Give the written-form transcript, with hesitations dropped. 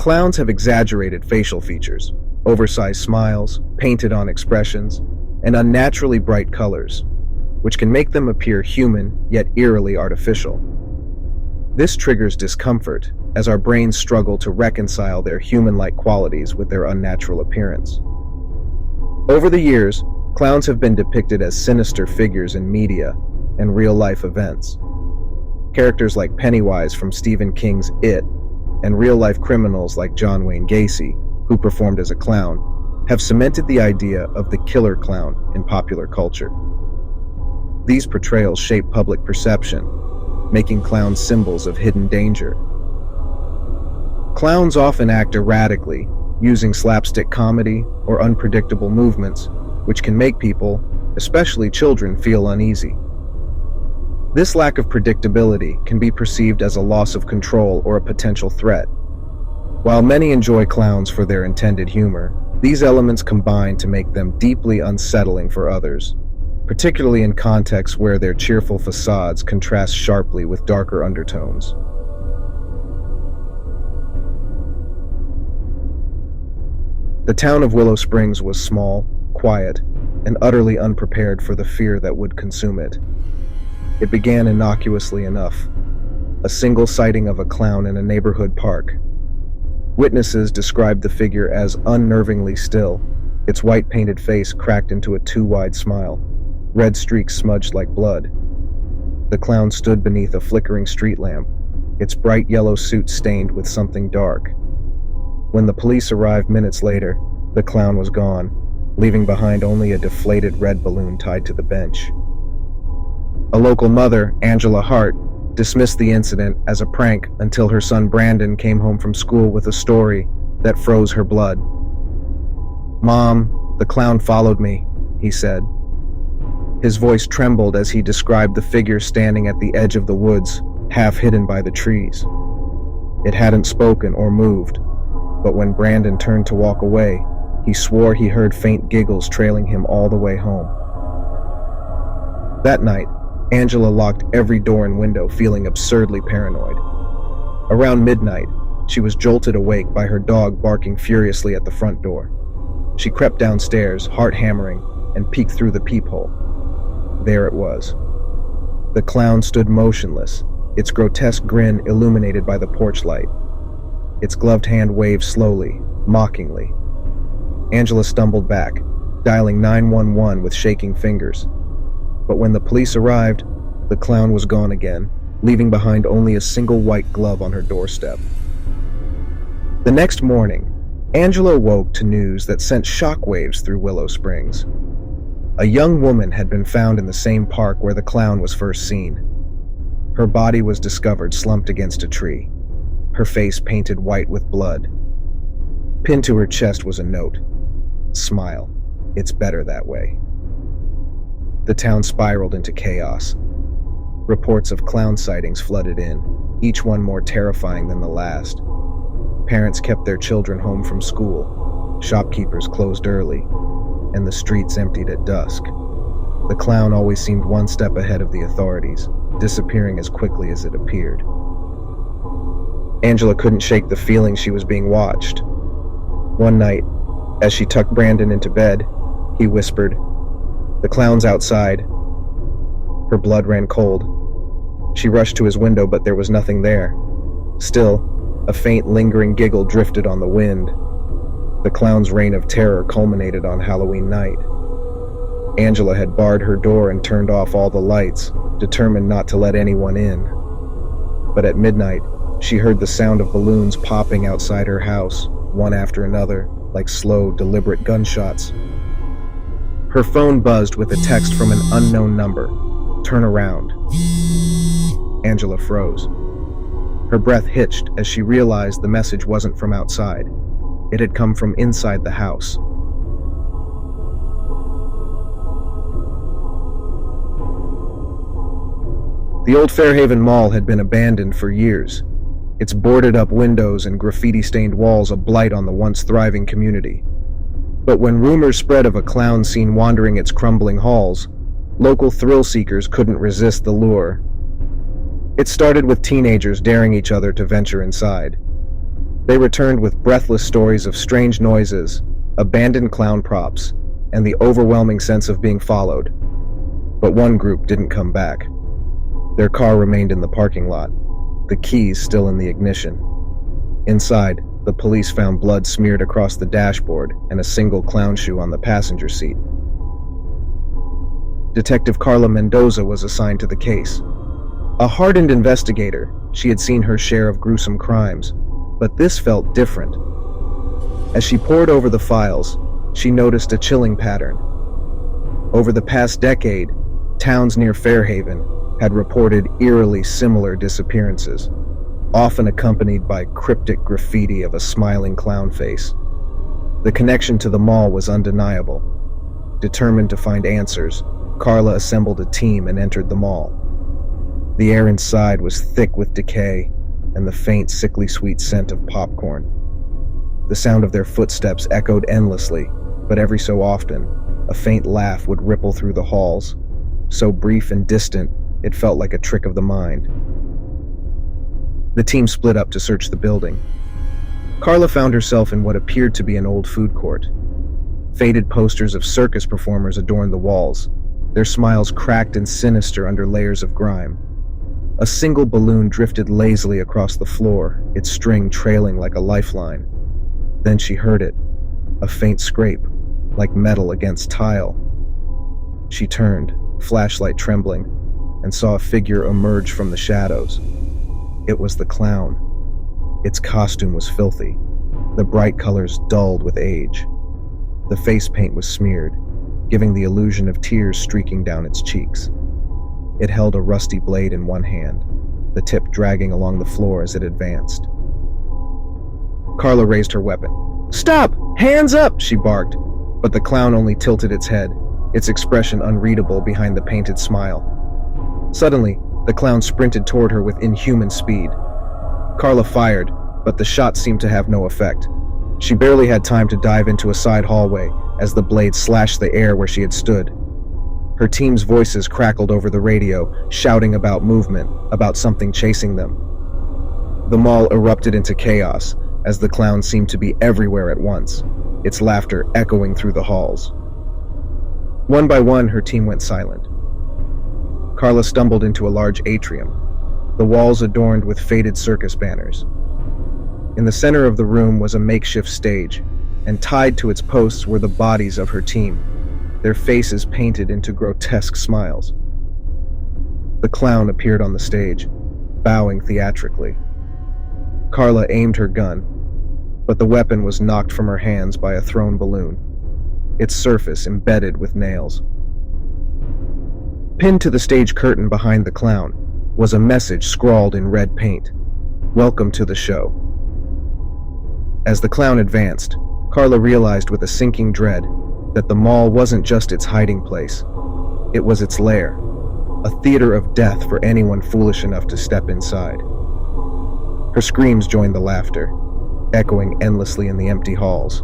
Clowns have exaggerated facial features, oversized smiles, painted-on expressions, and unnaturally bright colors, which can make them appear human yet eerily artificial. This triggers discomfort as our brains struggle to reconcile their human-like qualities with their unnatural appearance. Over the years, clowns have been depicted as sinister figures in media and real-life events. Characters like Pennywise from Stephen King's It and real-life criminals like John Wayne Gacy, who performed as a clown, have cemented the idea of the killer clown in popular culture. These portrayals shape public perception, making clowns symbols of hidden danger. Clowns often act erratically, using slapstick comedy or unpredictable movements, which can make people, especially children, feel uneasy. This lack of predictability can be perceived as a loss of control or a potential threat. While many enjoy clowns for their intended humor, these elements combine to make them deeply unsettling for others, particularly in contexts where their cheerful facades contrast sharply with darker undertones. The town of Willow Springs was small, quiet, and utterly unprepared for the fear that would consume it. It began innocuously enough, a single sighting of a clown in a neighborhood park. Witnesses described the figure as unnervingly still, its white painted face cracked into a too-wide smile, red streaks smudged like blood. The clown stood beneath a flickering street lamp, its bright yellow suit stained with something dark. When the police arrived minutes later, the clown was gone, leaving behind only a deflated red balloon tied to the bench. A local mother, Angela Hart, dismissed the incident as a prank until her son Brandon came home from school with a story that froze her blood. "Mom, the clown followed me," he said. His voice trembled as he described the figure standing at the edge of the woods, half hidden by the trees. It hadn't spoken or moved, but when Brandon turned to walk away, he swore he heard faint giggles trailing him all the way home. That night, Angela locked every door and window, feeling absurdly paranoid. Around midnight, she was jolted awake by her dog barking furiously at the front door. She crept downstairs, heart hammering, and peeked through the peephole. There it was. The clown stood motionless, its grotesque grin illuminated by the porch light. Its gloved hand waved slowly, mockingly. Angela stumbled back, dialing 911 with shaking fingers. But when the police arrived, the clown was gone again, leaving behind only a single white glove on her doorstep. The next morning, Angela woke to news that sent shockwaves through Willow Springs. A young woman had been found in the same park where the clown was first seen. Her body was discovered slumped against a tree, her face painted white with blood. Pinned to her chest was a note. "Smile. It's better that way." The town spiraled into chaos. Reports of clown sightings flooded in, each one more terrifying than the last. Parents kept their children home from school, shopkeepers closed early, and the streets emptied at dusk. The clown always seemed one step ahead of the authorities, disappearing as quickly as it appeared. Angela couldn't shake the feeling she was being watched. One night, as she tucked Brandon into bed, he whispered, "The clown's outside." Her blood ran cold. She rushed to his window, but there was nothing there. Still, a faint, lingering giggle drifted on the wind. The clown's reign of terror culminated on Halloween night. Angela had barred her door and turned off all the lights, determined not to let anyone in. But at midnight, she heard the sound of balloons popping outside her house, one after another, like slow, deliberate gunshots. Her phone buzzed with a text from an unknown number. "Turn around." Angela froze. Her breath hitched as she realized the message wasn't from outside. It had come from inside the house. The old Fairhaven Mall had been abandoned for years, its boarded-up windows and graffiti-stained walls a blight on the once thriving community. But when rumors spread of a clown seen wandering its crumbling halls, local thrill-seekers couldn't resist the lure. It started with teenagers daring each other to venture inside. They returned with breathless stories of strange noises, abandoned clown props, and the overwhelming sense of being followed. But one group didn't come back. Their car remained in the parking lot, the keys still in the ignition. Inside, the police found blood smeared across the dashboard and a single clown shoe on the passenger seat. Detective Carla Mendoza was assigned to the case. A hardened investigator, she had seen her share of gruesome crimes, but this felt different. As she pored over the files, she noticed a chilling pattern. Over the past decade, towns near Fairhaven had reported eerily similar disappearances, often accompanied by cryptic graffiti of a smiling clown face. The connection to the mall was undeniable. Determined to find answers, Carla assembled a team and entered the mall. The air inside was thick with decay and the faint, sickly sweet scent of popcorn. The sound of their footsteps echoed endlessly, but every so often, a faint laugh would ripple through the halls, so brief and distant it felt like a trick of the mind. The team split up to search the building. Carla found herself in what appeared to be an old food court. Faded posters of circus performers adorned the walls, their smiles cracked and sinister under layers of grime. A single balloon drifted lazily across the floor, its string trailing like a lifeline. Then she heard it, a faint scrape, like metal against tile. She turned, flashlight trembling, and saw a figure emerge from the shadows. It was the clown. Its costume was filthy, the bright colors dulled with age. The face paint was smeared, giving the illusion of tears streaking down its cheeks. It held a rusty blade in one hand, the tip dragging along the floor as it advanced. Carla raised her weapon. "Stop! Hands up!" she barked, but the clown only tilted its head, its expression unreadable behind the painted smile. Suddenly, the clown sprinted toward her with inhuman speed. Carla fired, but the shot seemed to have no effect. She barely had time to dive into a side hallway as the blade slashed the air where she had stood. Her team's voices crackled over the radio, shouting about movement, about something chasing them. The mall erupted into chaos, as the clown seemed to be everywhere at once, its laughter echoing through the halls. One by one, her team went silent. Carla stumbled into a large atrium, the walls adorned with faded circus banners. In the center of the room was a makeshift stage, and tied to its posts were the bodies of her team, their faces painted into grotesque smiles. The clown appeared on the stage, bowing theatrically. Carla aimed her gun, but the weapon was knocked from her hands by a thrown balloon, its surface embedded with nails. Pinned to the stage curtain behind the clown was a message scrawled in red paint: "Welcome to the show." As the clown advanced, Carla realized with a sinking dread that the mall wasn't just its hiding place. It was its lair, a theater of death for anyone foolish enough to step inside. Her screams joined the laughter, echoing endlessly in the empty halls.